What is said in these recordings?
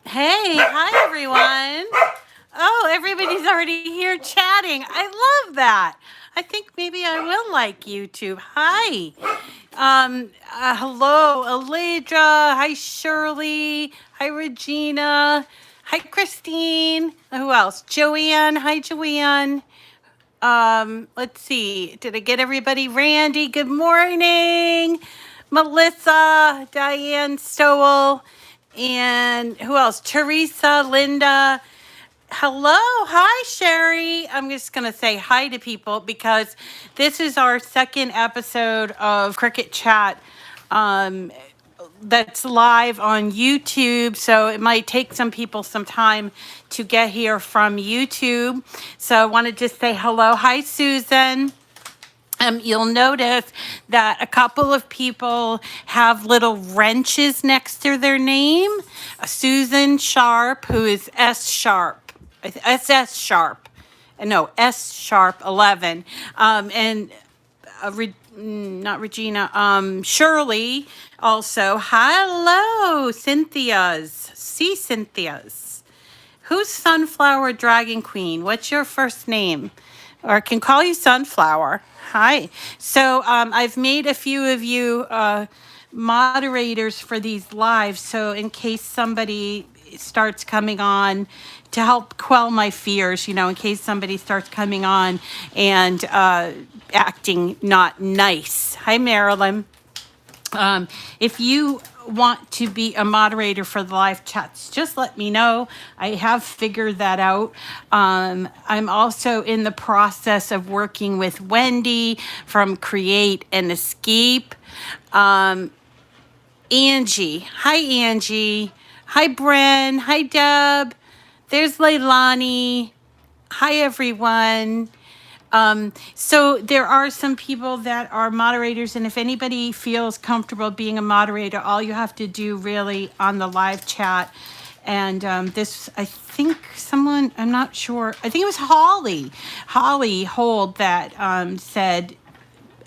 Hey, hi everyone. Oh, everybody's already here chatting. I love that. I think maybe I will like YouTube. Hi. Hello, Alidra. Hi, Shirley. Hi, Regina. Hi, Christine. Who else? Joanne. Hi, Joanne. Let's see. Did I get everybody? Randy, good morning. Melissa, Diane Stowell, and who else? Theresa, Linda. Hello. Hi, Sherry. I'm just going to say hi to people because this is our second episode of Cricut Chat. Um, that's live on YouTube, so it might take some people some time to get here from YouTube. So I want to just say hello. Hi, Susan. You'll notice that a couple of people have little wrenches next to their name. Susan Sharp, who is S Sharp, SS Sharp, no, S Sharp 11, and not Regina, Shirley also. Hello, Cynthia's. See Cynthia's. Who's Sunflower Dragon Queen? What's your first name? Or I can call you Sunflower. Hi. So I've made a few of you moderators for these lives. So in case somebody starts coming on to help quell my fears, in case somebody starts coming on and acting not nice. Hi, Marilyn. If you want to be a moderator for the live chats, just let me know. I have figured that out. I'm also in the process of working with Wendy from Create and Escape. Angie. Hi, Angie. Hi, Bren. Hi, Deb. There's Leilani. Hi, everyone. So there are some people that are moderators, and if anybody feels comfortable being a moderator, all you have to do really on the live chat. And this, I think someone, I'm not sure, I think it was Holly Hold that said,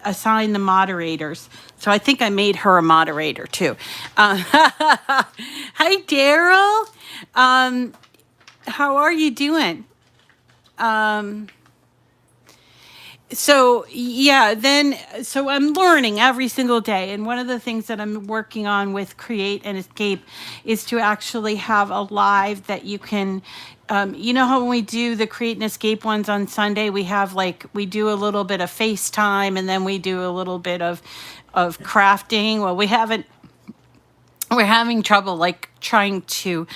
assign the moderators. So I think I made her a moderator too. Hi, Daryl. How are you doing? So yeah, so I'm learning every single day, and one of the things that I'm working on with Create and Escape is to actually have a live that you can, you know how when we do the Create and Escape ones on Sunday, we do a little bit of FaceTime and then we do a little bit of crafting. Well, we're having trouble like trying to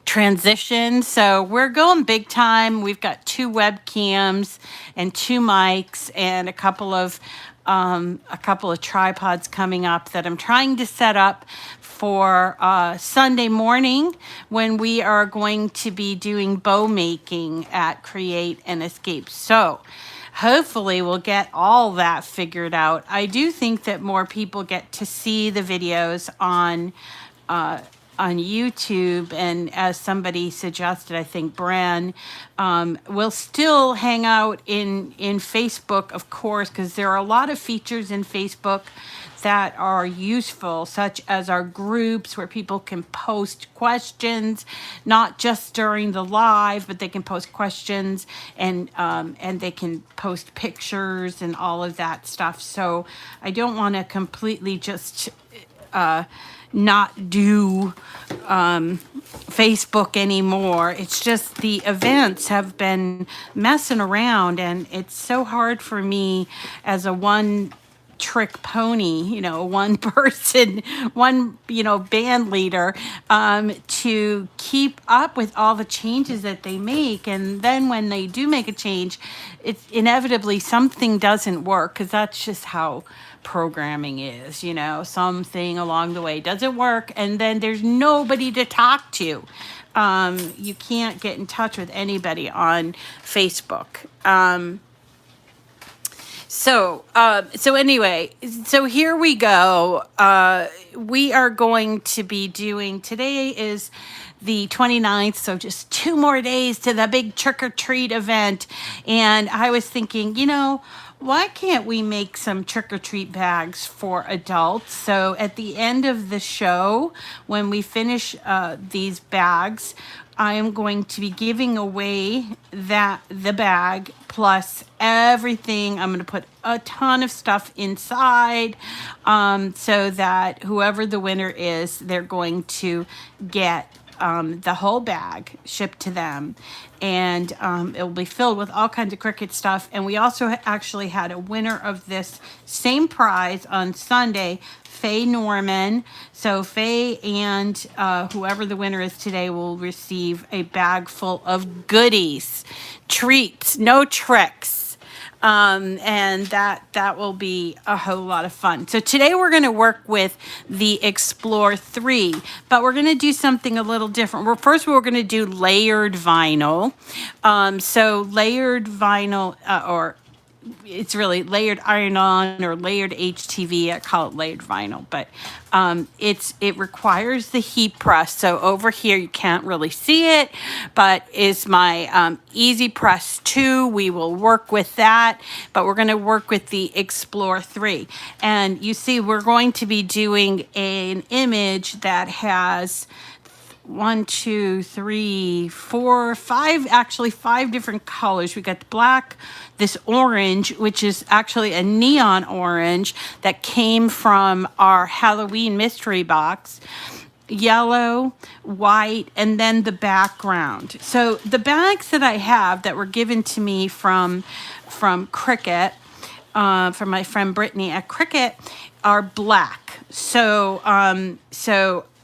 transition. So we're going big time. We've got 2 webcams and 2 mics and a couple of tripods coming up that I'm trying to set up for Sunday morning when we are going to be doing bow making at Create and Escape. So hopefully we'll get all that figured out. I do think that more people get to see the videos on YouTube, and as somebody suggested, I think Bran will still hang out in Facebook, of course, because there are a lot of features in Facebook that are useful, such as our groups where people can post questions, not just during the live, but they can post questions and they can post pictures and all of that stuff. So I don't want to completely just not do Facebook anymore. It's just the events have been messing around, and it's so hard for me as a one trick pony, one person, one, band leader, to keep up with all the changes that they make. And then when they do make a change, it's inevitably something doesn't work, because that's just how programming is, something along the way doesn't work, and then there's nobody to talk to. You can't get in touch with anybody on Facebook. So anyway, so here we go. We are going to be doing, today is the 29th, so just 2 more days to the big trick or treat event. And I was thinking, why can't we make some trick-or-treat bags for adults? So at the end of the show, when we finish these bags, I am going to be giving away the bag plus everything. I'm going to put a ton of stuff inside, so that whoever the winner is, they're going to get the whole bag shipped to them, and it will be filled with all kinds of Cricut stuff. And we also actually had a winner of this same prize on Sunday, Faye Norman. So Faye and whoever the winner is today will receive a bag full of goodies, treats, no tricks. And that will be a whole lot of fun. So today we're going to work with the Explore 3, but we're going to do something a little different. First we're going to do layered vinyl. So layered vinyl, or it's really layered iron-on or layered HTV. I call it layered vinyl, but it requires the heat press. So over here you can't really see it, but is my Easy Press 2. We will work with that, but we're going to work with the Explore 3. And you see, we're going to be doing an image that has 1, 2, 3, 4, 5, actually 5 different colors. We got the black, this orange, which is actually a neon orange that came from our Halloween mystery box, yellow, white, and then the background. So the bags that I have that were given to me from Cricut, from my friend Brittany at Cricut, are black. So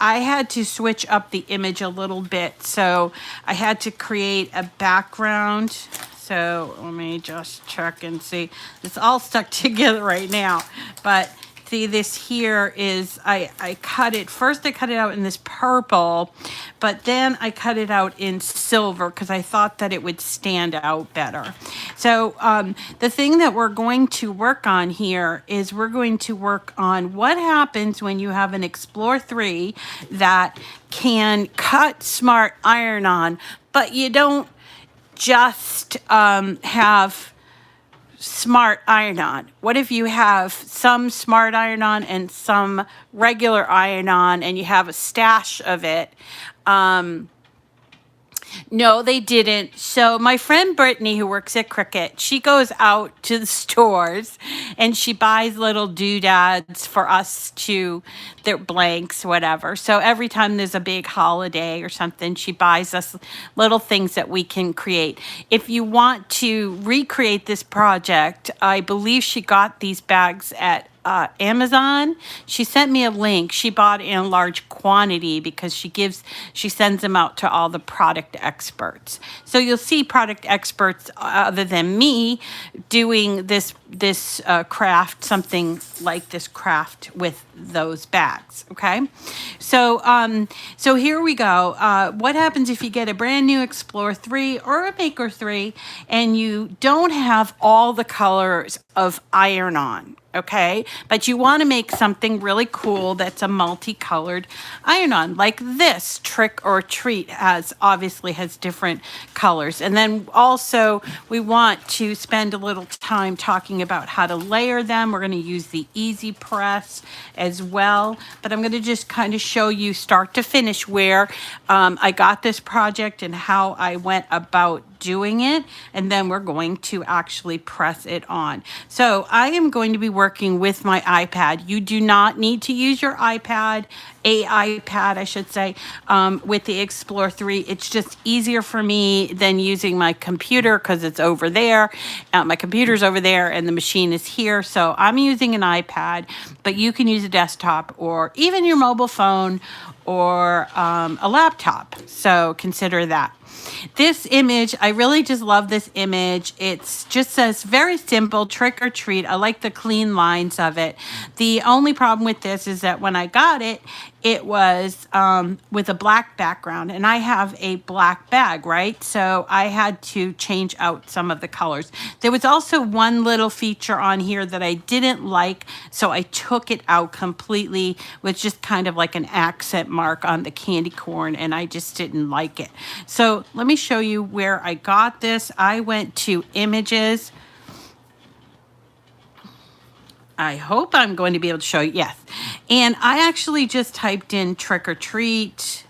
I had to switch up the image a little bit. So I had to create a background. So let me just check and see. It's all stuck together right now. But see, this here is, I cut it, first I cut it out in this purple, but then I cut it out in silver because I thought that it would stand out better. So the thing that we're going to work on here is we're going to work on what happens when you have an Explore 3 that can cut smart iron-on, but you don't just have smart iron-on. What if you have some smart iron-on and some regular iron-on and you have a stash of it? No, they didn't. So my friend Brittany, who works at Cricut, she goes out to the stores and she buys little doodads for us to, their blanks, whatever. So every time there's a big holiday or something, she buys us little things that we can create. If you want to recreate this project, I believe she got these bags at Amazon. She sent me a link. She bought in a large quantity because she sends them out to all the product experts. So you'll see product experts other than me doing this craft, something like this craft with those bags. Okay. So so here we go. What happens if you get a brand new Explore 3 or a Maker 3 and you don't have all the colors of iron-on? Okay, but you want to make something really cool that's a multicolored iron-on, like this Trick or Treat obviously has different colors. And then also we want to spend a little time talking about how to layer them. We're going to use the Easy Press as well, but I'm going to just kind of show you start to finish where I got this project and how I went about doing it, and then we're going to actually press it on. So I am going to be working with my iPad. You do not need to use your iPad, I should say, with the Explore 3. It's just easier for me than using my computer because it's over there. My computer's over there and the machine is here. So I'm using an iPad, but you can use a desktop or even your mobile phone or a laptop. So consider that. This image, I really just love this image. It's just says very simple, trick or treat. I like the clean lines of it. The only problem with this is that when I got it, it was with a black background, and I have a black bag, right? So I had to change out some of the colors. There was also one little feature on here that I didn't like, so I took it out completely with just kind of like an accent mark on the candy corn, and I just didn't like it. So let me show you where I got this. I went to Images, I hope I'm going to be able to show you. Yes. And I actually just typed in trick or treat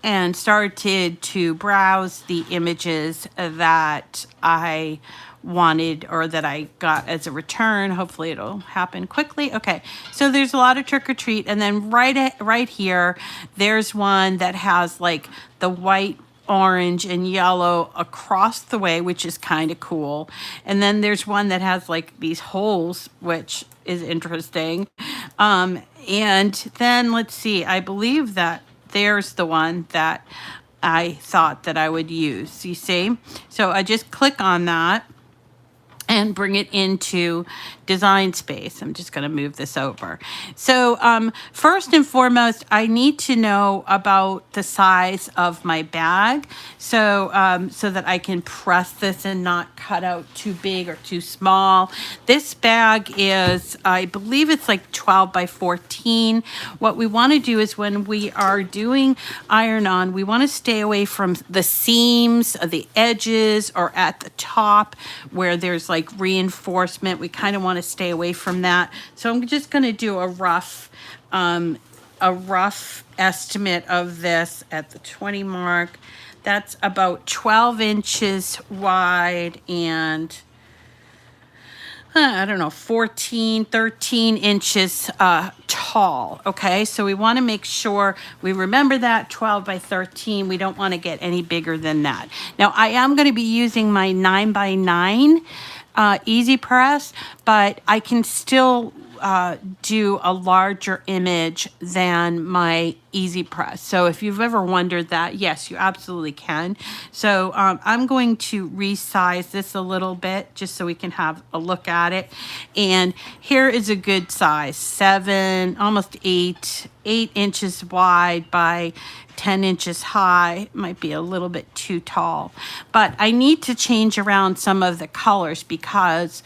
and started to browse the images that I wanted or that I got as a return. Hopefully it'll happen quickly. Okay, so there's a lot of trick or treat, and then right here, there's one that has like the white, orange, and yellow across the way, which is kind of cool. And then there's one that has like these holes, which is interesting. And then let's see, I believe that there's the one that I thought that I would use. You see? So I just click on that and bring it into design space. I'm just going to move this over. So first and foremost, I need to know about the size of my bag, so so that I can press this and not cut out too big or too small. This bag is, I believe it's like 12 by 14. What we want to do is when we are doing iron-on, we want to stay away from the seams, the edges, or at the top where there's like reinforcement. We kind of want to stay away from that. So I'm just going to do a rough estimate of this at the 20 mark. That's about 12 inches wide and I don't know, 14, 13 inches tall. Okay, so we want to make sure we remember that 12 by 13. We don't want to get any bigger than that. Now, I am going to be using my 9 by 9 Easy Press, but I can still do a larger image than my Easy Press. So if you've ever wondered that, yes, you absolutely can. So I'm going to resize this a little bit just so we can have a look at it. And here is a good size, 7, almost 8 inches wide by 10 inches high. Might be a little bit too tall, but I need to change around some of the colors because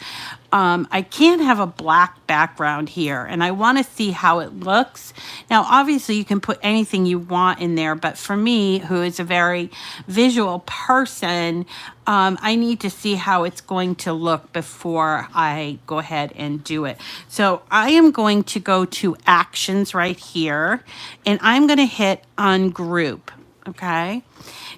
I can't have a black background here, and I want to see how it looks. Now, obviously, you can put anything you want in there, but for me, who is a very visual person, I need to see how it's going to look before I go ahead and do it. So I am going to go to Actions right here, and I'm going to hit Ungroup, okay?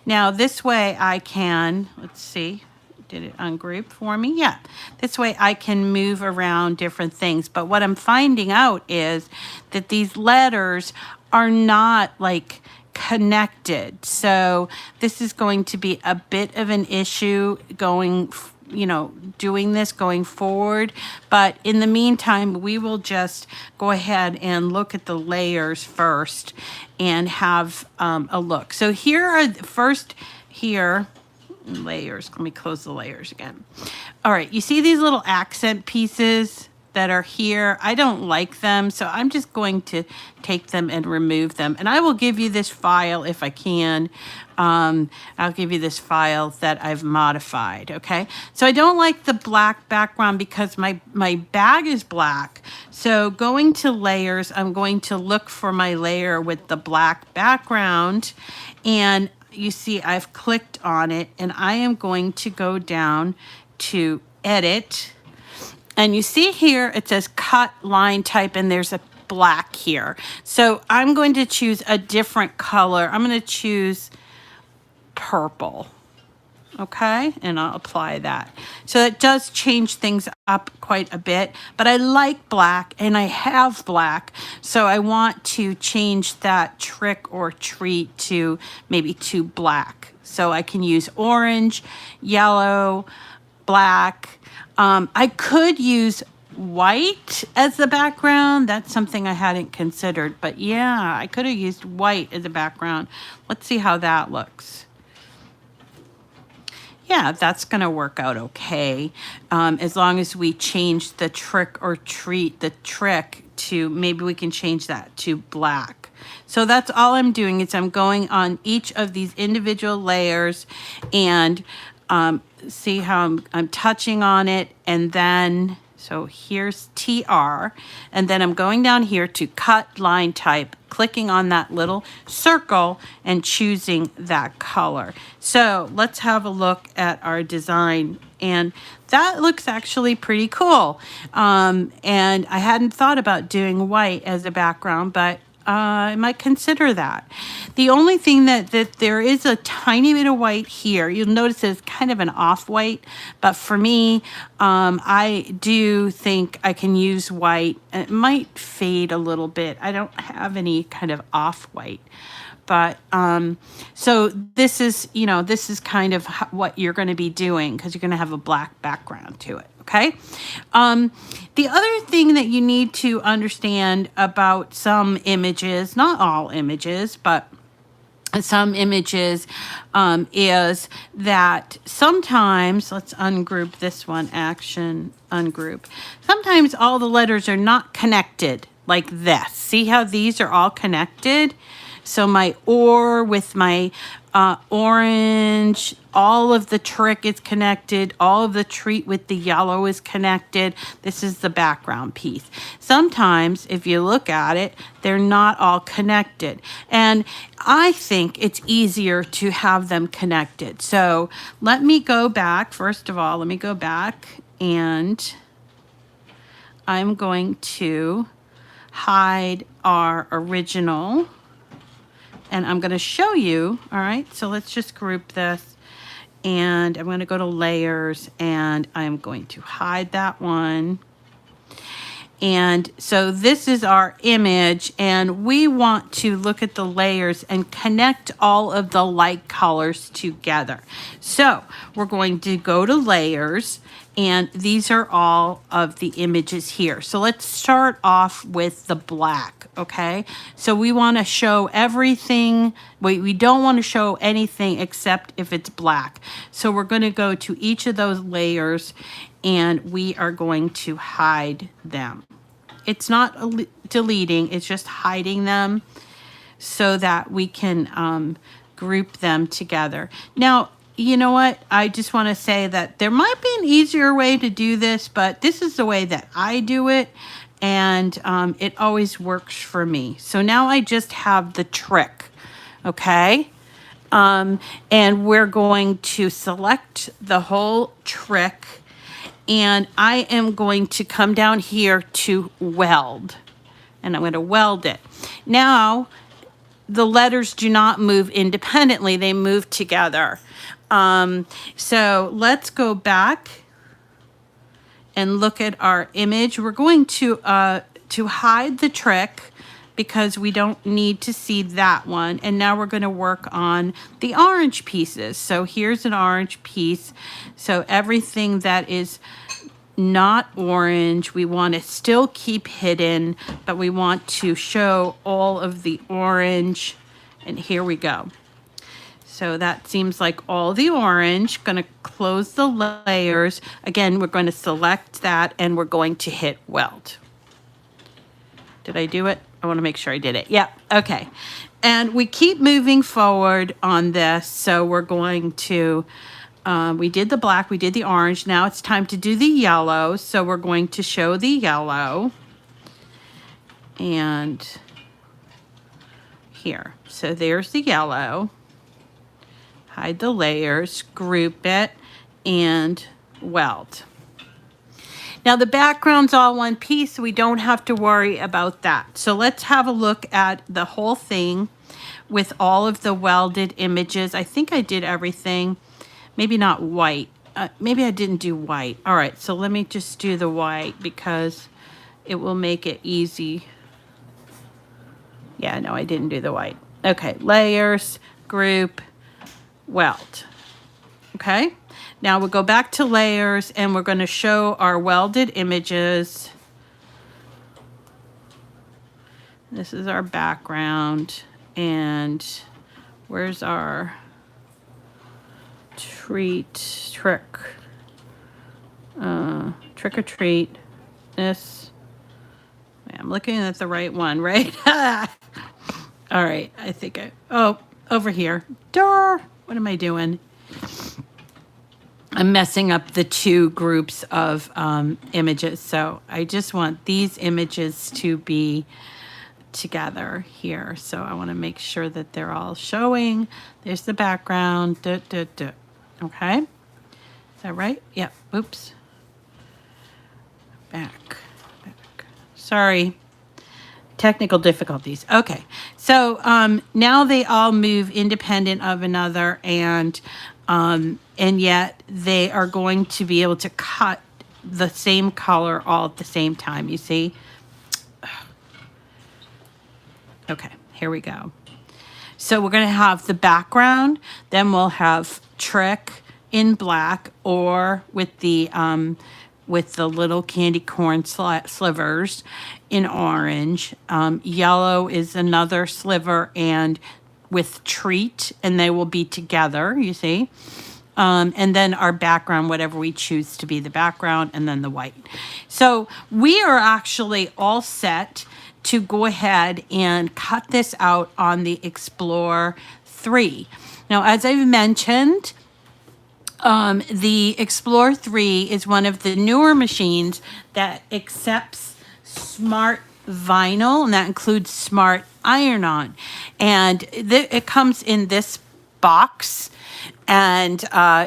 Now, this way I can, let's see, did it ungroup for me? Yeah. This way I can move around different things. But what I'm finding out is that these letters are not like connected. So this is going to be a bit of an issue going, you know, doing this going forward. But in the meantime, we will just go ahead and look at the layers first and have a look. So here are first here, layers. Let me close the layers again. All right, you see these little accent pieces that are here? I don't like them, so I'm just going to take them and remove them. And I will give you this file if I can. I'll give you this file that I've modified, okay? So I don't like the black background because my bag is black. So going to layers, I'm going to look for my layer with the black background, and you see I've clicked on it, and I am going to go down to edit, and you see here it says cut line type, and there's a black here. So I'm going to choose a different color. I'm going to choose purple, okay, and I'll apply that. So it does change things up quite a bit, but I like black and I have black, so I want to change that trick or treat to maybe to black. So I can use orange, yellow, black. I could use white as the background. That's something I hadn't considered, but yeah, I could have used white as a background. Let's see how that looks. Yeah, that's going to work out okay, as long as we change the trick or treat, the trick to, maybe we can change that to black. So that's all I'm doing is I'm going on each of these individual layers and see how I'm touching on it, and then So here's TR, and then I'm going down here to cut line type, clicking on that little circle and choosing that color. So let's have a look at our design, and that looks actually pretty cool. And I hadn't thought about doing white as a background, but I might consider that. The only thing that there is a tiny bit of white here. You'll notice it's kind of an off-white, but for me, I do think I can use white. It might fade a little bit. I don't have any kind of off-white. But so this is, this is kind of what you're going to be doing, because you're going to have a black background to it. Okay. The other thing that you need to understand about some images, not all images, but some images, is that sometimes, let's ungroup this one, action, ungroup. Sometimes all the letters are not connected like this. See how these are all connected? So my or with my orange, all of the trick is connected. All of the treat with the yellow is connected. This is the background piece. Sometimes, if you look at it, they're not all connected. And I think it's easier to have them connected. So let me go back. First of all, let me go back, and I'm going to hide our original. And I'm going to show you, all right, so let's just group this, and I'm going to go to layers, and I'm going to hide that one. And so this is our image, and we want to look at the layers and connect all of the light colors together. So we're going to go to layers, and these are all of the images here. So let's start off with the black, okay? So we want to show everything. We don't want to show anything except if it's black. So we're going to go to each of those layers, and we are going to hide them. It's not deleting, it's just hiding them so that we can group them together. Now, you know what? I just want to say that there might be an easier way to do this, but this is the way that I do it, and it always works for me. So now I just have the trick, okay? And we're going to select the whole trick, and I am going to come down here to weld, and I'm going to weld it. Now, the letters do not move independently, they move together. So let's go back and look at our image. We're going to hide the trick because we don't need to see that one. And now we're going to work on the orange pieces. So here's an orange piece. So everything that is not orange, we want to still keep hidden, but we want to show all of the orange. And here we go. So that seems like all the orange. Going to close the layers. Again, we're going to select that, and we're going to hit weld. Did I do it? I want to make sure I did it. Yeah, okay. And we keep moving forward on this. So we're going to, we did the black, we did the orange. Now it's time to do the yellow. So we're going to show the yellow. And here. So there's the yellow. Hide the layers, group it, and weld. Now the background's all one piece, so we don't have to worry about that. So let's have a look at the whole thing with all of the welded images. I think I did everything. Maybe not white. Maybe I didn't do white. All right, so let me just do the white because it will make it easy. Yeah, no, I didn't do the white. Okay, layers, group, weld. Okay, now we'll go back to layers, and we're going to show our welded images. This is our background, and where's our trick or treat? This, I'm looking at the right one, right? All right, I think over here. Durr! What am I doing? I'm messing up the two groups of images. So I just want these images to be together here. So I want to make sure that they're all showing. There's the background. Okay. Is that right? Yep. Oops. Back. Sorry. Technical difficulties. Okay. So now they all move independent of another, and yet they are going to be able to cut the same color all at the same time. You see? Okay, here we go. So we're going to have the background, then we'll have Trick in black, or with the little candy corn slivers in orange. Yellow is another sliver, and with Treat, and they will be together, you see. And then our background, whatever we choose to be the background, and then the white. So we are actually all set to go ahead and cut this out on the Explore 3. Now, as I've mentioned, the Explore 3 is one of the newer machines that accepts smart vinyl, and that includes smart iron-on. And it comes in this box, and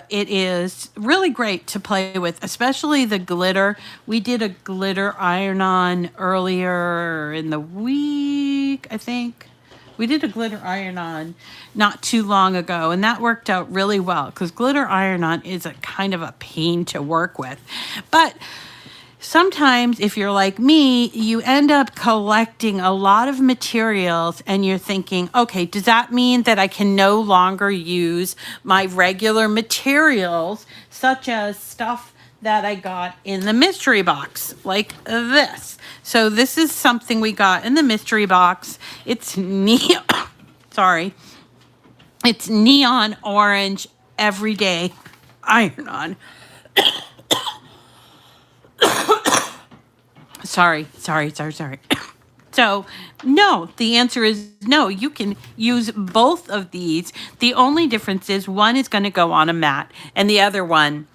it is really great to play with, especially the glitter. We did a glitter iron-on earlier in the week, I think. We did a glitter iron-on not too long ago, and that worked out really well because glitter iron-on is a kind of a pain to work with. But sometimes, if you're like me, you end up collecting a lot of materials and you're thinking, okay, does that mean that I can no longer use my regular materials, such as stuff that I got in the mystery box, like this? So this is something we got in the mystery box. It's sorry. It's neon orange everyday iron-on. Sorry. So, no, the answer is no. You can use both of these. The only difference is one is going to go on a mat, and the other one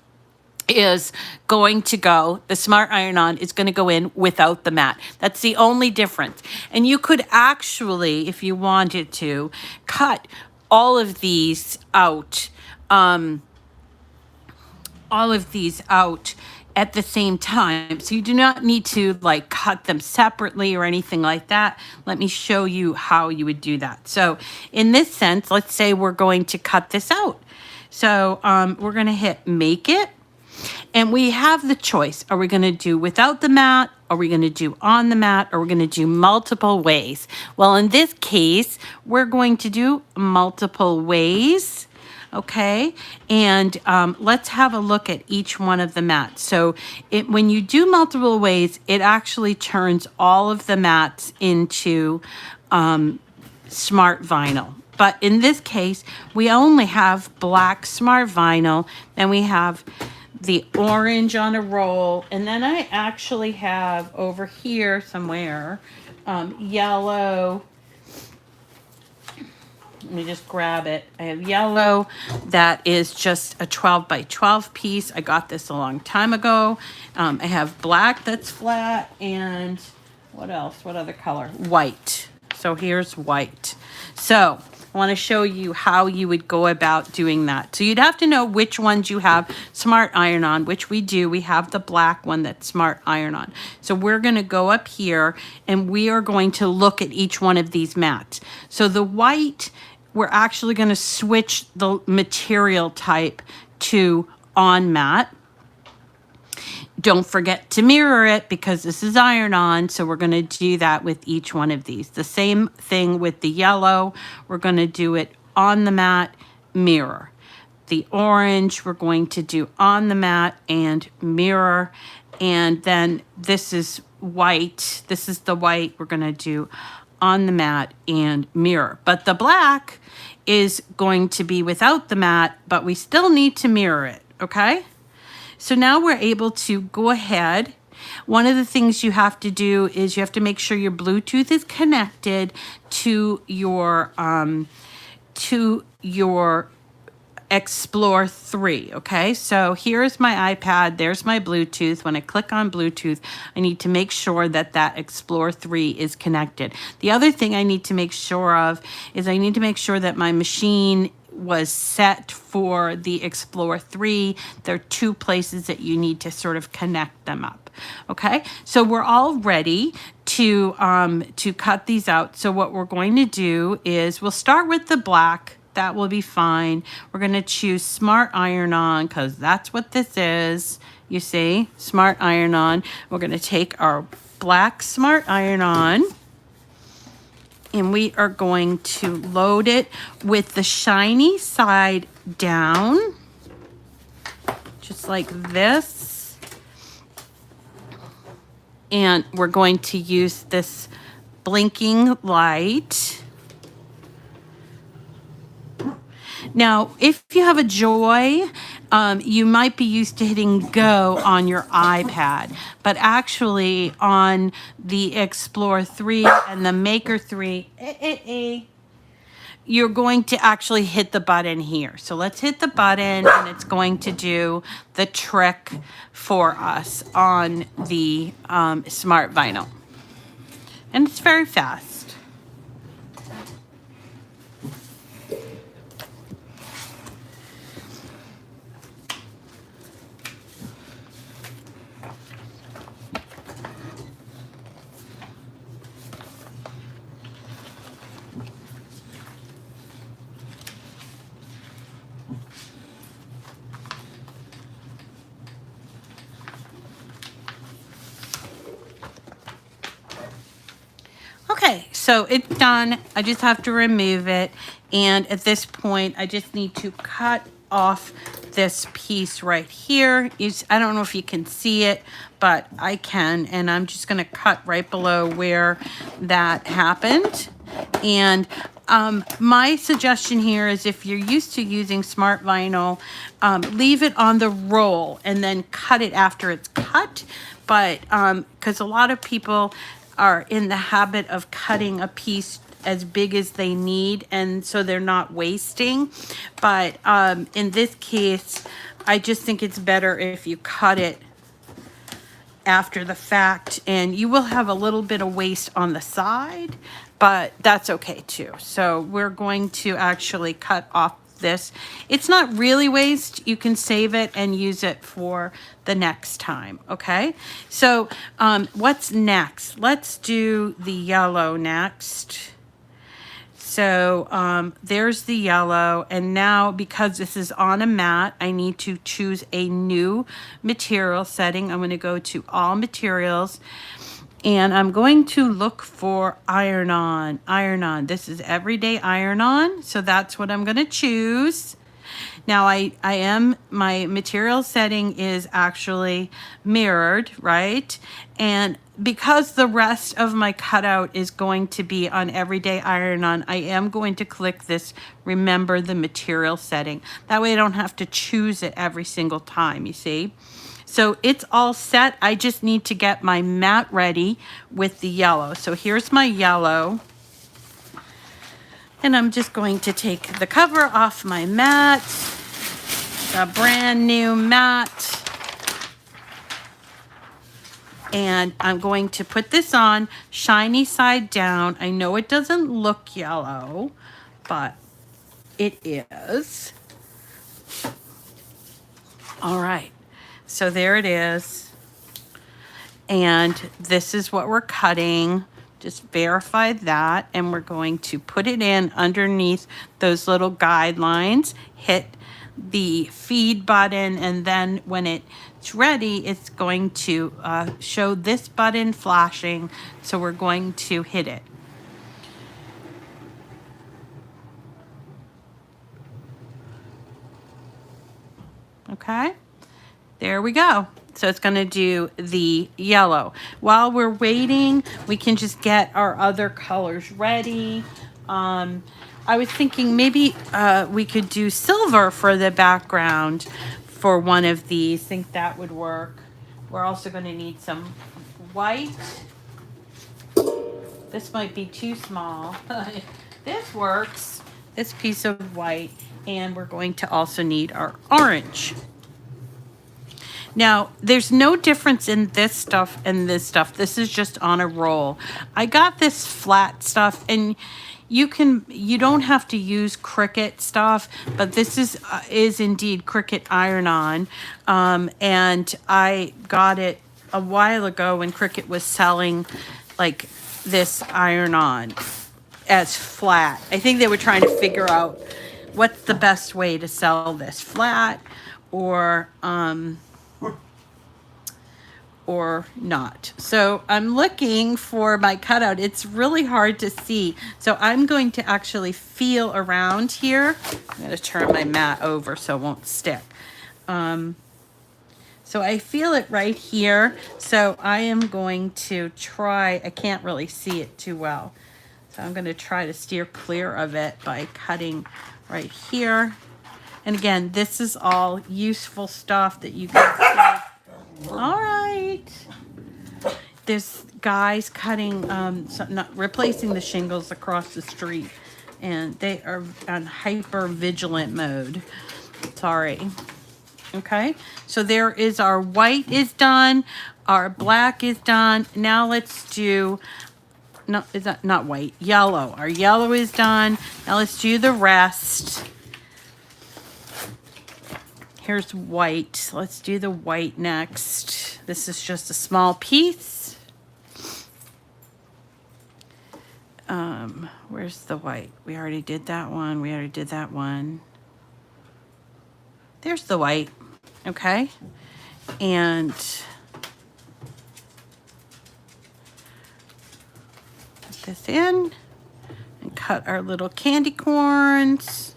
is going to go, the smart iron-on is going to go in without the mat. That's the only difference. And you could actually, if you wanted to, cut all of these out, at the same time. So you do not need to like cut them separately or anything like that. Let me show you how you would do that. So in this sense, let's say we're going to cut this out. So we're going to hit Make It. And we have the choice. Are we going to do without the mat? Are we going to do on the mat? Or are we going to do multiple ways? Well, in this case, we're going to do multiple ways. Okay, and let's have a look at each one of the mats. So when you do multiple ways, it actually turns all of the mats into smart vinyl. But in this case, we only have black smart vinyl, and we have the orange on a roll, and then I actually have over here somewhere yellow. Let me just grab it. I have yellow that is just a 12 by 12 piece. I got this a long time ago. I have black that's flat, and what else? What other color? White. So here's white. So I want to show you how you would go about doing that. So you'd have to know which ones you have smart iron on, which we do. We have the black one that's smart iron on. So we're going to go up here, and we are going to look at each one of these mats. So the white, we're actually going to switch the material type to on mat. Don't forget to mirror it because this is iron on, so we're going to do that with each one of these. The same thing with the yellow. We're going to do it on the mat, mirror. The orange, we're going to do on the mat and mirror. And then this is white. This is the white we're going to do on the mat and mirror. But the black is going to be without the mat, but we still need to mirror it, okay? So now we're able to go ahead. One of the things you have to do is you have to make sure your Bluetooth is connected to your Explore 3, okay? So here's my iPad, there's my Bluetooth. When I click on Bluetooth, I need to make sure that that Explore 3 is connected. The other thing I need to make sure of is I need to make sure that my machine was set for the Explore 3. There are two places that you need to sort of connect them up. Okay, so we're all ready to cut these out. So what we're going to do is we'll start with the black. That will be fine. We're going to choose Smart Iron-On because that's what this is. You see, Smart Iron-On. We're going to take our black Smart Iron-On and we are going to load it with the shiny side down, just like this. And we're going to use this blinking light. Now, if you have a Joy, you might be used to hitting go on your iPad, but actually on the Explore 3 and the Maker 3, you're going to actually hit the button here. So let's hit the button and it's going to do the trick for us on the Smart Vinyl. And it's very fast. Okay, so it's done. I just have to remove it. And at this point, I just need to cut off this piece right here. I don't know if you can see it, but I can. And I'm just going to cut right below where that happened. And my suggestion here is if you're used to using Smart Vinyl, leave it on the roll and then cut it after it's cut. But because a lot of people are in the habit of cutting a piece as big as they need, and so they're not wasting. But in this case, I just think it's better if you cut it after the fact, and you will have a little bit of waste on the side, but that's okay too. So we're going to actually cut off this. It's not really waste. You can save it and use it for the next time. Okay, so what's next? Let's do the yellow next. So there's the yellow, and now because this is on a mat, I need to choose a new material setting. I'm going to go to all materials, and I'm going to look for iron-on. Iron-on. This is everyday iron-on, so that's what I'm going to choose. Now my material setting is actually mirrored, right? And because the rest of my cutout is going to be on everyday iron-on, I am going to click this remember the material setting. That way I don't have to choose it every single time, you see? So it's all set. I just need to get my mat ready with the yellow. So here's my yellow. And I'm just going to take the cover off my mat, a brand new mat. And I'm going to put this on shiny side down. I know it doesn't look yellow, but it is. All right, so there it is. And this is what we're cutting. Just verify that, and we're going to put it in underneath those little guidelines, hit the feed button, and then when it's ready, it's going to show this button flashing, so we're going to hit it. Okay, there we go. So it's going to do the yellow. While we're waiting, we can just get our other colors ready. I was thinking maybe we could do silver for the background for one of these. Think that would work. We're also going to need some white. This might be too small. This works. This piece of white. And we're going to also need our orange. Now, there's no difference in this stuff and this stuff. This is just on a roll. I got this flat stuff, and you don't have to use Cricut stuff, but this is indeed Cricut iron-on. And I got it a while ago when Cricut was selling like this iron-on as flat. I think they were trying to figure out what's the best way to sell this, flat or not. So I'm looking for my cutout. It's really hard to see. So I'm going to actually feel around here. I'm going to turn my mat over so it won't stick. So I feel it right here. So I am going to try, I can't really see it too well. So I'm going to try to steer clear of it by cutting right here. And again, this is all useful stuff that you can see. All right. There's guys cutting, replacing the shingles across the street, and they are on hyper vigilant mode. Sorry. Okay. So there is our white is done. Our black is done. Now let's do, no, is that not white? Yellow. Our yellow is done. Now let's do the rest. Here's white. Let's do the white next. This is just a small piece. Where's the white? We already did that one. We already did that one. There's the white. Okay. And put this in and cut our little candy corns.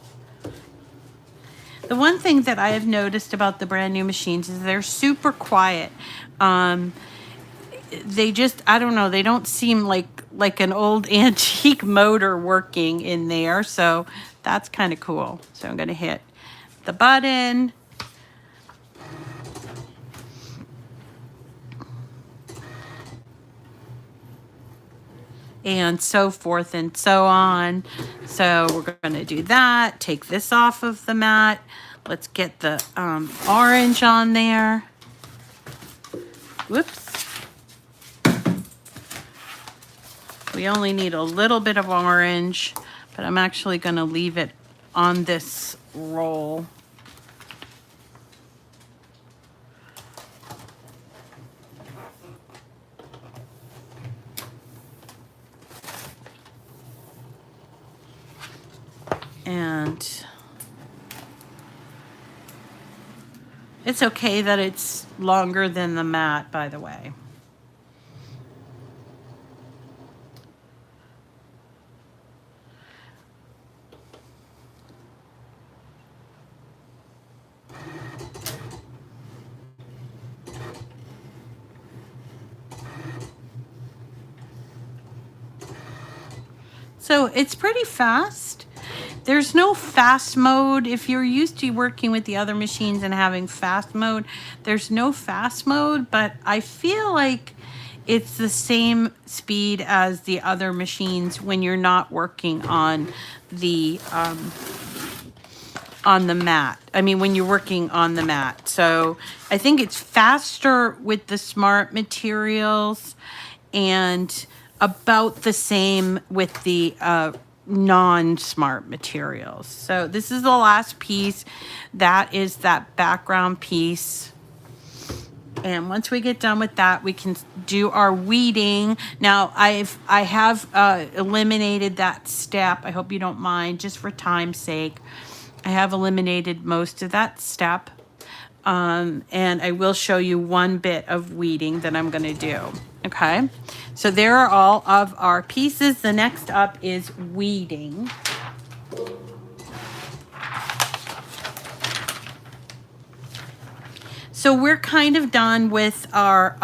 The one thing that I have noticed about the brand new machines is they're super quiet. They just, I don't know, they don't seem like an old antique motor working in there. So that's kind of cool. So I'm going to hit the button. And so forth and so on. So we're going to do that. Take this off of the mat. Let's get the orange on there. Whoops. We only need a little bit of orange, but I'm actually going to leave it on this roll. And it's okay that it's longer than the mat, by the way. So it's pretty fast. There's no fast mode. If you're used to working with the other machines and having fast mode, there's no fast mode, but I feel like it's the same speed as the other machines when you're not working on the mat. I mean, when you're working on the mat. So I think it's faster with the smart materials and about the same with the non-smart materials. So this is the last piece. That is that background piece. And once we get done with that, we can do our weeding. Now, I have eliminated that step. I hope you don't mind, just for time's sake. I have eliminated most of that step. And I will show you one bit of weeding that I'm going to do. Okay, so there are all of our pieces. The next up is weeding. So we're kind of done with our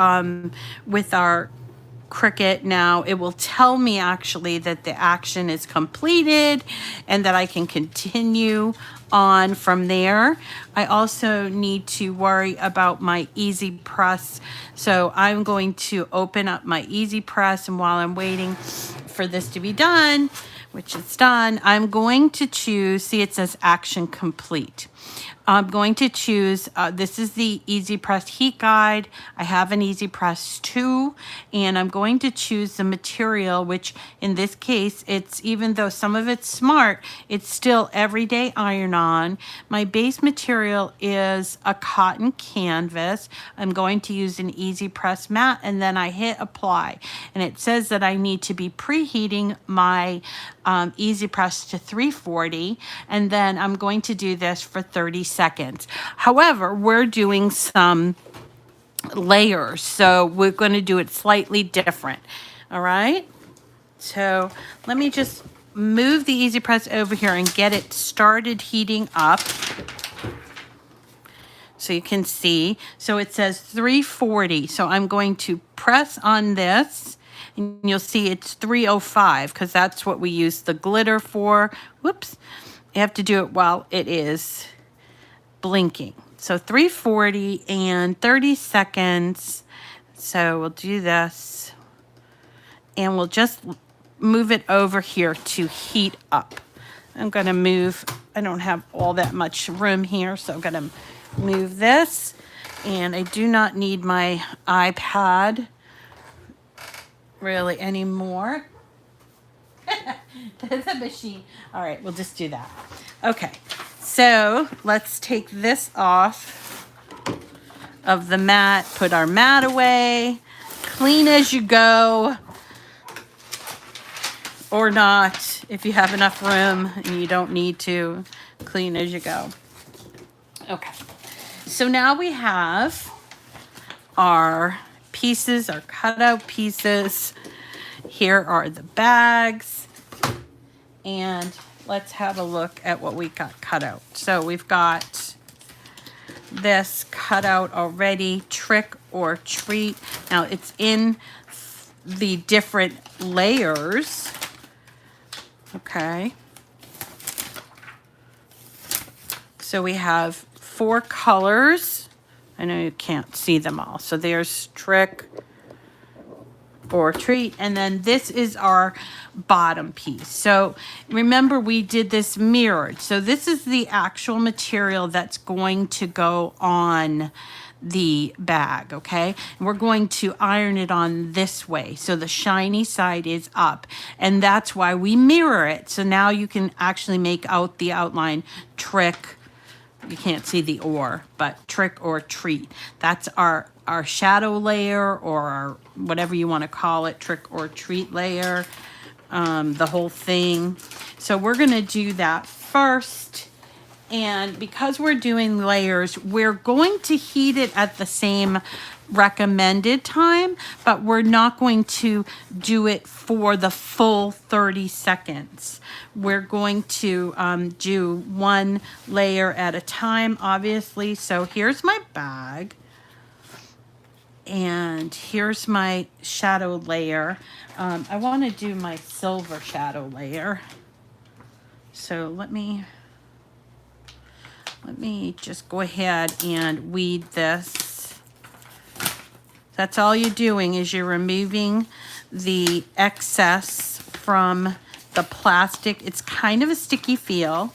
Cricut now. It will tell me actually that the action is completed and that I can continue on from there. I also need to worry about my Easy Press. So I'm going to open up my Easy Press, and while I'm waiting for this to be done, which is done. I'm going to choose, see it says action complete. I'm going to choose, this is the Easy Press Heat Guide. I have an Easy Press 2, and I'm going to choose the material, which in this case, it's, even though some of it's smart, it's still everyday iron-on. My base material is a cotton canvas. I'm going to use an Easy Press mat, and then I hit apply. And it says that I need to be preheating my Easy Press to 340, and then I'm going to do this for 30 seconds. However, we're doing some layers, so we're going to do it slightly different. All right, so let me just move the Easy Press over here and get it started heating up so you can see. So it says 340, so I'm going to press on this, and you'll see it's 305 because that's what we use the glitter for. Whoops, you have to do it while it is blinking. So 340 and 30 seconds. So we'll do this, and we'll just move it over here to heat up. I'm going to move, I don't have all that much room here, so I'm going to move this, and I do not need my iPad really anymore. That's a machine. All right, we'll just do that. Okay, so let's take this off of the mat, put our mat away, clean as you go, or not, if you have enough room and you don't need to, clean as you go. Okay, so now we have our pieces, our cutout pieces. Here are the bags, and let's have a look at what we got cut out. So we've got this cut out already, trick or treat. Now it's in the different layers. Okay. So we have 4 colors. I know you can't see them all. So there's trick or treat, and then this is our bottom piece. So remember, we did this mirrored. So this is the actual material that's going to go on the bag, okay? And we're going to iron it on this way, so the shiny side is up, and that's why we mirror it. So now you can actually make out the outline trick. You can't see the or, but trick or treat. That's our shadow layer, or our, whatever you want to call it, trick or treat layer, the whole thing. So we're going to do that first. And because we're doing layers, we're going to heat it at the same recommended time, but we're not going to do it for the full 30 seconds. We're going to do one layer at a time, obviously. So here's my bag, and here's my shadow layer. I want to do my silver shadow layer. So let me just go ahead and weed this. That's all you're doing, is you're removing the excess from the plastic. It's kind of a sticky feel.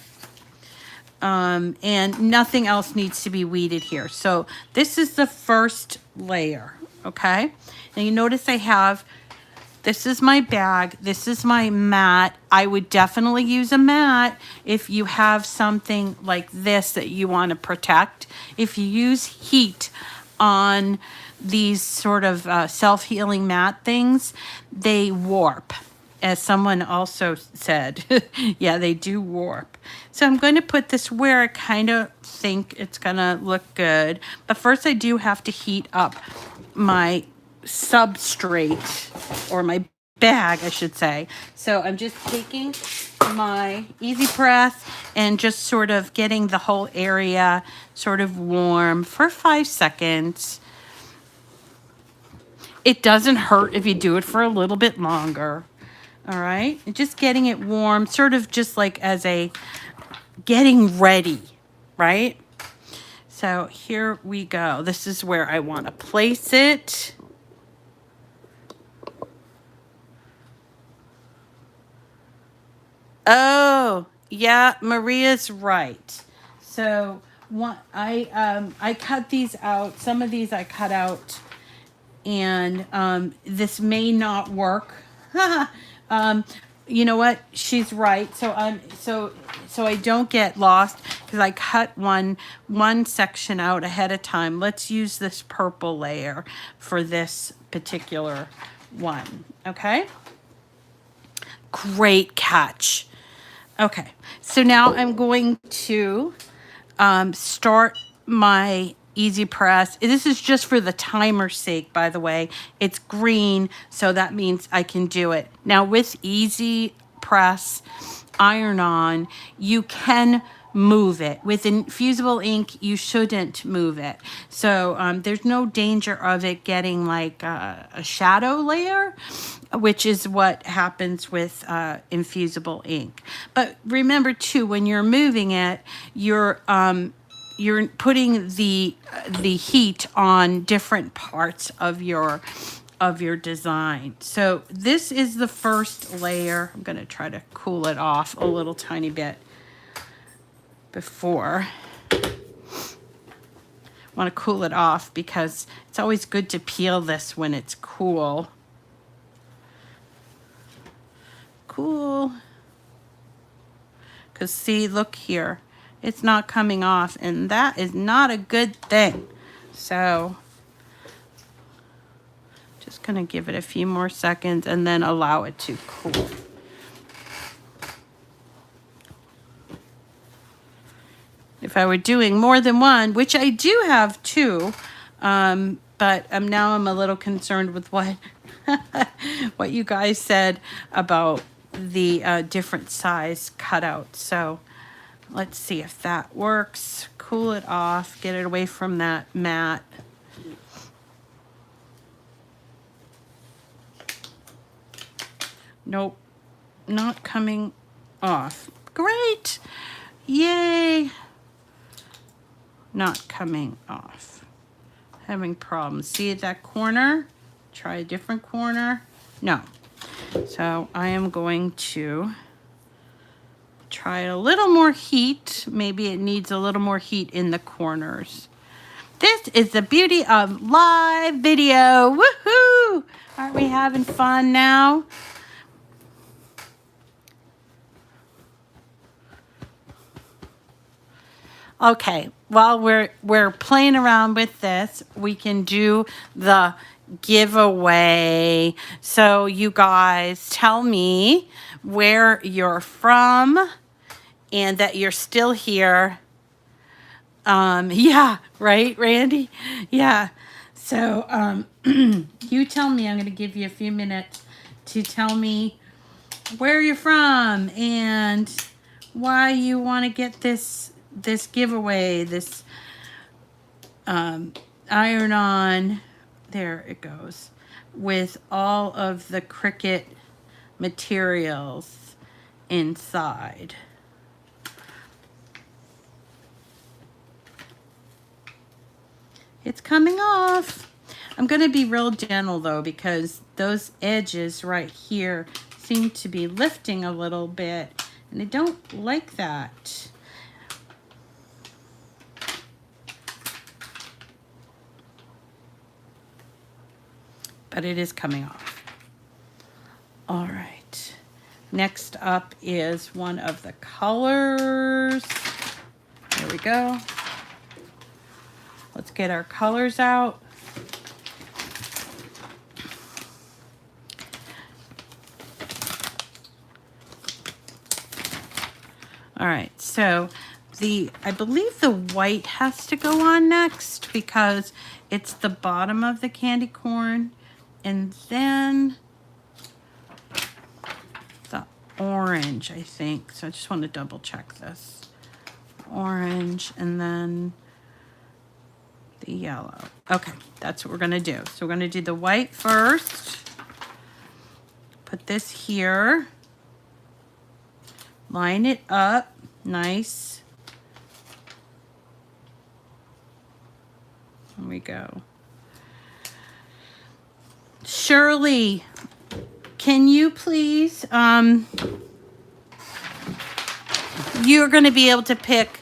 And nothing else needs to be weeded here. So this is the first layer, okay? And you notice I have, this is my bag, this is my mat. I would definitely use a mat if you have something like this that you want to protect. If you use heat on these sort of self-healing mat things, they warp. As someone also said, yeah, they do warp. So I'm going to put this where I kind of think it's going to look good. But first I do have to heat up my substrate, or my bag, I should say. So I'm just taking my Easy Press and just sort of getting the whole area sort of warm for 5 seconds. It doesn't hurt if you do it for a little bit longer. All right, and just getting it warm, sort of just like as a getting ready, right? So here we go. This is where I want to place it. Oh, yeah, Maria's right. So I cut these out. Some of these I cut out, and this may not work. um, you know what? She's right. So I don't get lost because I cut one section out ahead of time. Let's use this purple layer for this particular one. Okay. Great catch. Okay, so now I'm going to start my easy press. This is just for the timer's sake, by the way. It's green, so that means I can do it. Now with easy press, iron on, you can move it. With infusible ink, you shouldn't move it. So there's no danger of it getting like a shadow layer, which is what happens with infusible ink. But remember too, when you're moving it, you're putting the heat on different parts of your design. So this is the first layer. I'm going to try to cool it off a little tiny bit before. I want to cool it off because it's always good to peel this when it's cool. Cool. Because see, look here. It's not coming off, and that is not a good thing. So just going to give it a few more seconds and then allow it to cool. If I were doing more than one, which I do have two, but now I'm a little concerned with what what you guys said about the different size cutout. So let's see if that works. Cool it off, get it away from that mat. Nope, not coming off. Great, yay. Not coming off. Having problems. See at that corner? Try a different corner. No. So I am going to try a little more heat. Maybe it needs a little more heat in the corners. This is the beauty of live video. Woohoo! Aren't we having fun now? Okay, while we're playing around with this, we can do the giveaway. So you guys tell me where you're from and that you're still here. Yeah, right, Randy? Yeah. So you tell me. I'm going to give you a few minutes to tell me where you're from and why you want to get this giveaway, this iron-on, there it goes, with all of the Cricut materials inside. It's coming off. I'm going to be real gentle though, because those edges right here seem to be lifting a little bit, and I don't like that. But it is coming off. All right. Next up is one of the colors. There we go. Let's get our colors out. All right, so I believe the white has to go on next because it's the bottom of the candy corn. And then the orange, I think. So I just want to double check this. Orange and then the yellow. Okay, that's what we're going to do. So we're going to do the white first. Put this here. Line it up. Nice. There we go. Shirley, can you please you're going to be able to pick,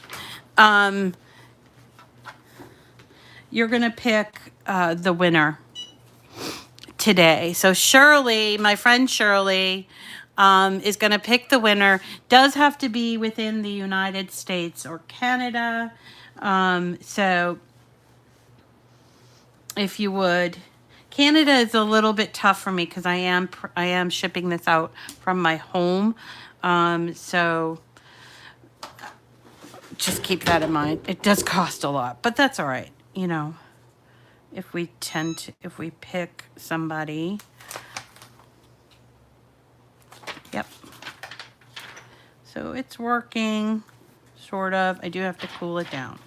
you're going to pick the winner today. So Shirley, my friend Shirley, is going to pick the winner. Does have to be within the United States or Canada. So if you would, Canada is a little bit tough for me because I am shipping this out from my home. So just keep that in mind. It does cost a lot, but that's all right. You know, if we pick somebody. Yep. So it's working, sort of. I do have to cool it down.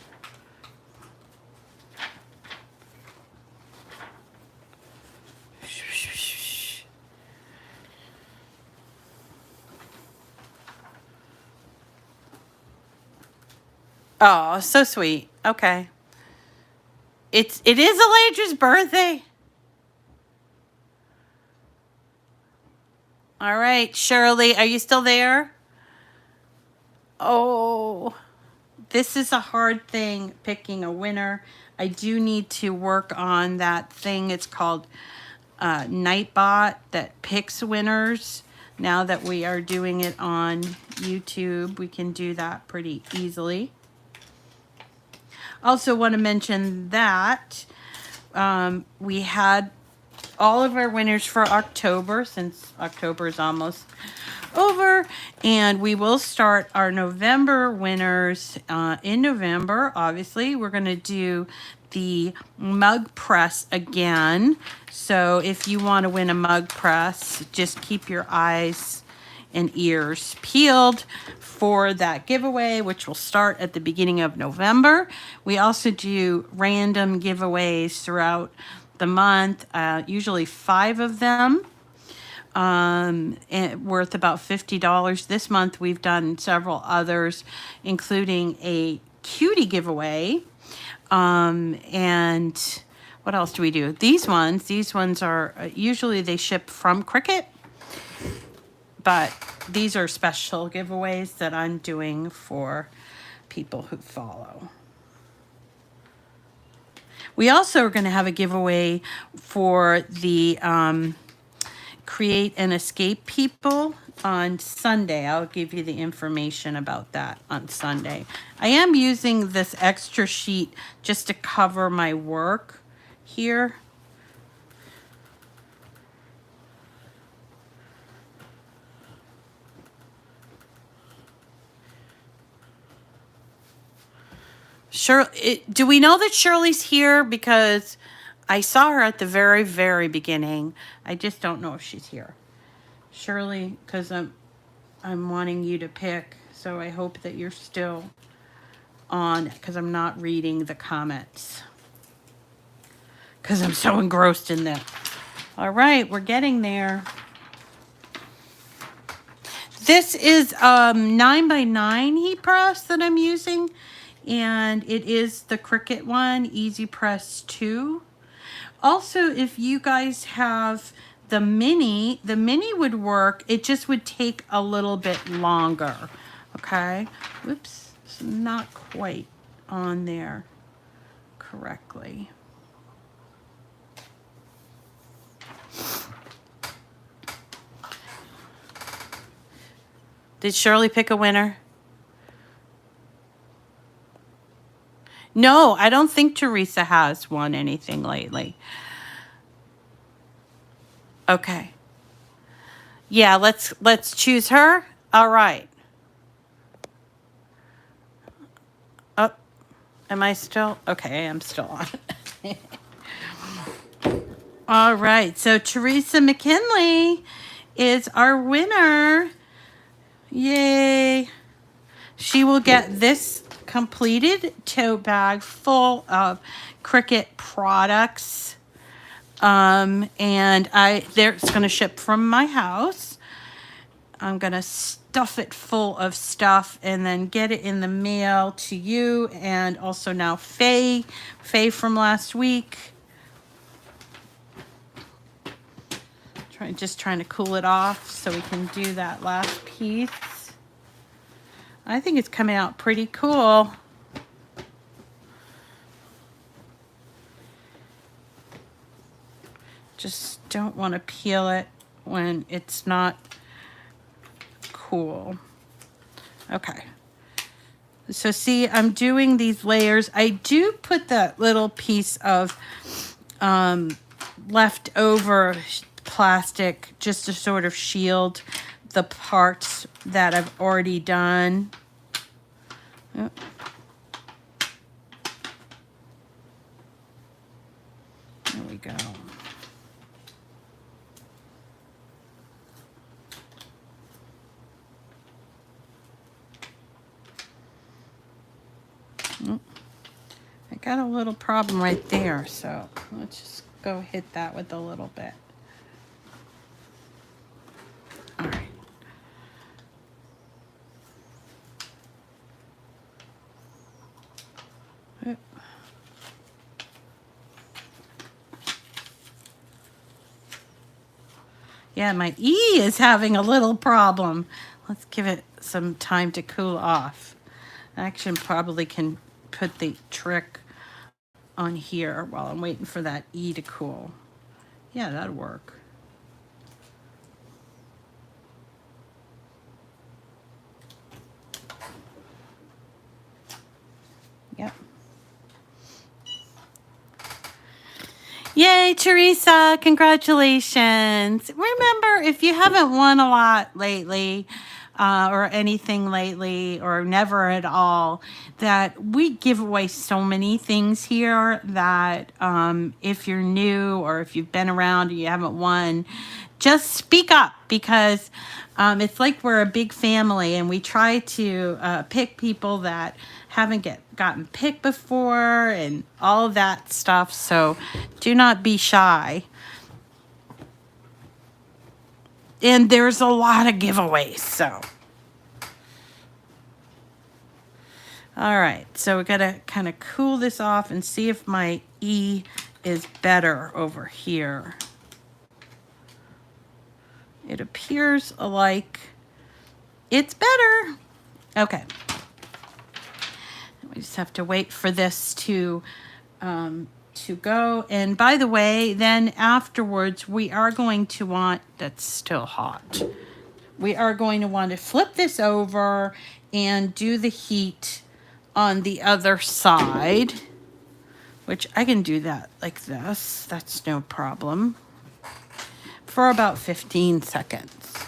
Oh, so sweet. Okay. It is Eladra's birthday. All right, Shirley, are you still there? Oh, this is a hard thing, picking a winner. I do need to work on that thing. It's called Nightbot that picks winners. Now that we are doing it on YouTube, we can do that pretty easily. Also want to mention that we had all of our winners for October, since October is almost over, and we will start our November winners in November. Obviously, we're going to do the mug press again. So if you want to win a mug press, just keep your eyes and ears peeled for that giveaway, which will start at the beginning of November. We also do random giveaways throughout the month, usually 5 of them, and worth about $50. This month we've done several others, including a cutie giveaway. And what else do we do? These ones are usually they ship from Cricut, but these are special giveaways that I'm doing for people who follow. We also are going to have a giveaway for the Create and Escape people on Sunday. I'll give you the information about that on Sunday. I am using this extra sheet just to cover my work here. Do we know that Shirley's here? Because I saw her at the very, very beginning. I just don't know if she's here. Shirley, because I'm wanting you to pick, so I hope that you're still on, because I'm not reading the comments. Because I'm so engrossed in that. All right, we're getting there. This is 9x9 heat press that I'm using. And it is the Cricut one, Easy Press 2. Also, if you guys have the mini would work. It just would take a little bit longer. Okay. Whoops. It's not quite on there correctly. Did Shirley pick a winner? No, I don't think Theresa has won anything lately. Okay. Yeah, let's choose her. All right. Oh, am I still? Okay, I am still on. All right, so Theresa McKinley is our winner. Yay. She will get this completed tote bag full of Cricut products. And it's going to ship from my house. I'm going to stuff it full of stuff and then get it in the mail to you. And also now Faye from last week. Just trying to cool it off so we can do that last piece. I think it's coming out pretty cool. Just don't want to peel it when it's not cool. Okay. So see, I'm doing these layers. I do put that little piece of leftover plastic just to sort of shield the parts that I've already done. Oh. There we go. I got a little problem right there, so let's just go hit that with a little bit. All right. Yeah, my E is having a little problem. Let's give it some time to cool off. I actually probably can put the trick on here while I'm waiting for that E to cool. Yeah, that'll work. Yep. Yay, Theresa, congratulations. Remember, if you haven't won a lot lately, or anything lately, or never at all, that we give away so many things here that if you're new or if you've been around and you haven't won, just speak up, because it's like we're a big family and we try to pick people that haven't gotten picked before and all of that stuff. So do not be shy. And there's a lot of giveaways, so. All right, so we gotta kind of cool this off and see if my E is better over here. It appears like it's better. Okay. We just have to wait for this to go. And by the way, then afterwards, we are going to want, that's still hot. We are going to want to flip this over and do the heat on the other side, which I can do that like this. That's no problem. For about 15 seconds.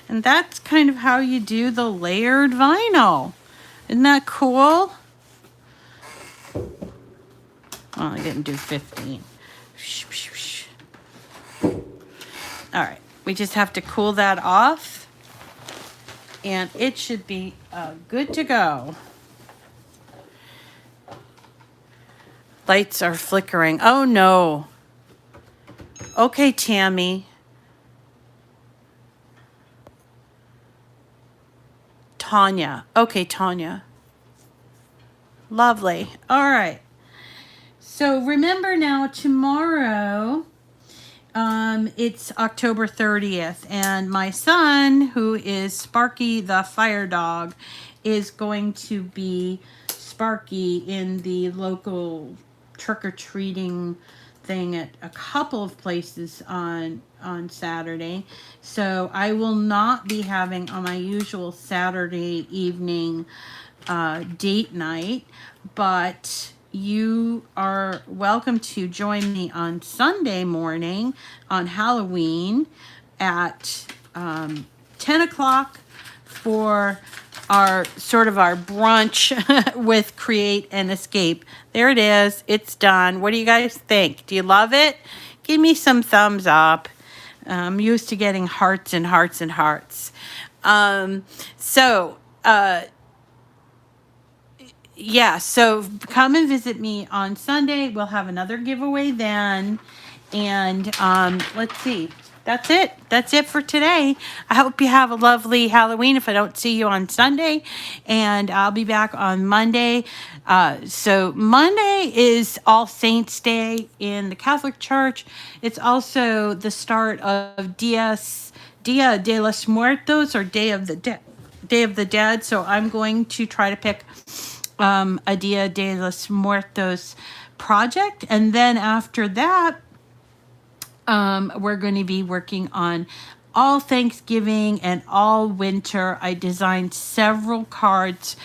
And that's kind of how you do the layered vinyl. Isn't that cool? Well, I didn't do 15. All right, we just have to cool that off. And it should be good to go. Lights are flickering. Oh no. Okay, Tammy. Tanya. Okay, Tanya. Lovely. All right. So remember now, tomorrow, it's October 30th, and my son, who is Sparky the fire dog, is going to be Sparky in the local trick-or-treating thing at a couple of places on Saturday. So I will not be having on my usual Saturday evening date night, but you are welcome to join me on Sunday morning on Halloween at 10 o'clock for our brunch with Create and Escape. There it is. It's done. What do you guys think? Do you love it? Give me some thumbs up. I'm used to getting hearts and hearts and hearts. Yeah, so come and visit me on Sunday. We'll have another giveaway then. And let's see. That's it. That's it for today. I hope you have a lovely Halloween if I don't see you on Sunday. And I'll be back on Monday. So Monday is All Saints Day in the Catholic Church. It's also the start of Dies Dia de los Muertos, or Day of the Dead. Day of the Dead. So I'm going to try to pick a Dia de los Muertos project. And then after that, we're going to be working on all Thanksgiving and all winter. I designed several cards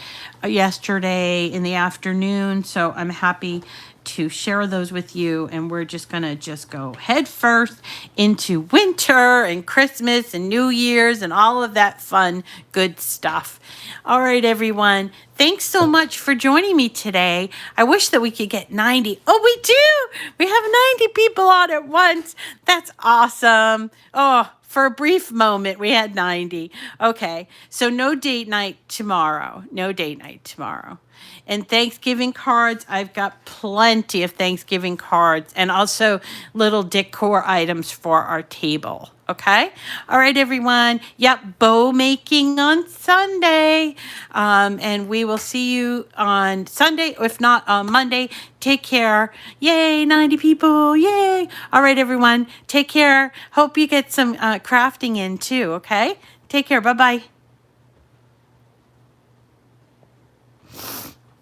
yesterday in the afternoon, so I'm happy to share those with you. And we're just going to go head first into winter and Christmas and New Year's and all of that fun, good stuff. All right, everyone. Thanks so much for joining me today. I wish that we could get 90. Oh, we do. We have 90 people on at once. That's awesome. Oh, for a brief moment, we had 90. Okay, so no date night tomorrow. No date night tomorrow. And Thanksgiving cards, I've got plenty of Thanksgiving cards and also little decor items for our table. Okay? All right, everyone. Yep, bow making on Sunday. And we will see you on Sunday, if not on Monday. Take care. Yay, 90 people. Yay. All right, everyone. Take care. Hope you get some crafting in too, okay? Take care. Bye-bye.